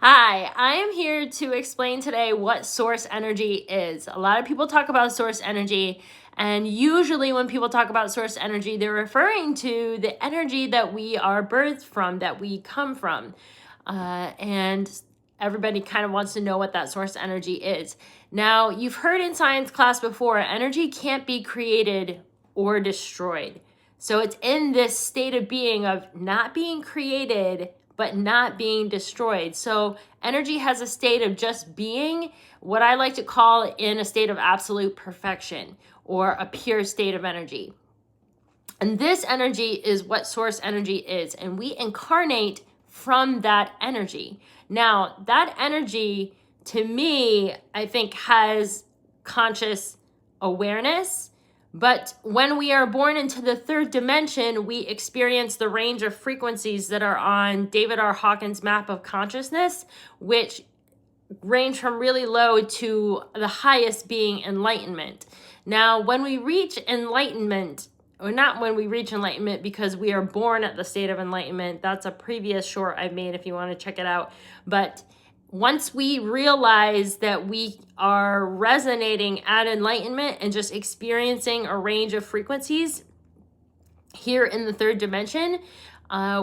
Hi, I am here to explain today what source energy is. A lot of people talk about source energy, and usually when people talk about source energy, they're referring to the energy that we are birthed from, that we come from. And everybody kind of wants to know what that source energy is. Now, you've heard in science class before, energy can't be created or destroyed. So it's in this state of being of not being created but not being destroyed. So energy has a state of just being, what I like to call in a state of absolute perfection or a pure state of energy. And this energy is what source energy is, and we incarnate from that energy. Now, that energy, to me, I think has conscious awareness. But when we are born into the third dimension, we experience the range of frequencies that are on David R. Hawkins' map of consciousness, which range from really low to the highest being enlightenment. Now, when we reach enlightenment, or not when we reach enlightenment because we are born at the state of enlightenment, that's a previous short I've made if you want to check it out. But once we realize that we are resonating at enlightenment and just experiencing a range of frequencies here in the third dimension,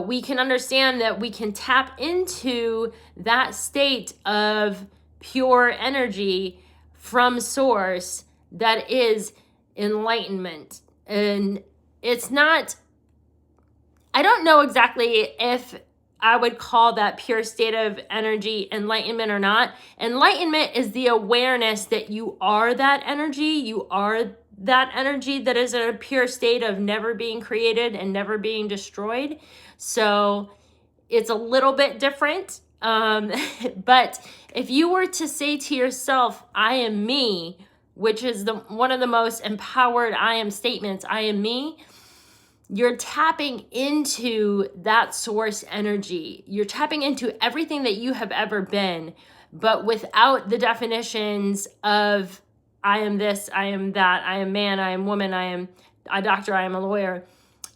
we can understand that we can tap into that state of pure energy from source that is enlightenment. And it's not, I don't know exactly if I would call that pure state of energy enlightenment or not. Enlightenment is the awareness that you are that energy. You are that energy that is in a pure state of never being created and never being destroyed. So it's a little bit different. But if you were to say to yourself, I am me, which is one of the most empowered I am statements, I am me, you're tapping into that source energy. You're tapping into everything that you have ever been, but without the definitions of I am this, I am that, I am man, I am woman, I am a doctor, I am a lawyer.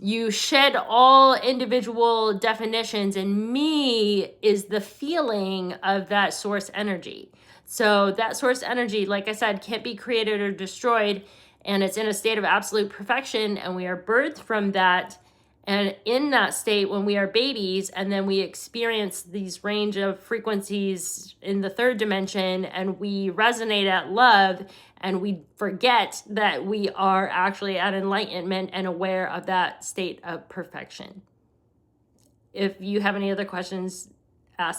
You shed all individual definitions, and me is the feeling of that source energy. So that source energy, like I said, can't be created or destroyed, and it's in a state of absolute perfection, and we are birthed from that. And in that state, when we are babies, and then we experience these range of frequencies in the third dimension, and we resonate at love, and we forget that we are actually at enlightenment and aware of that state of perfection. If you have any other questions, ask.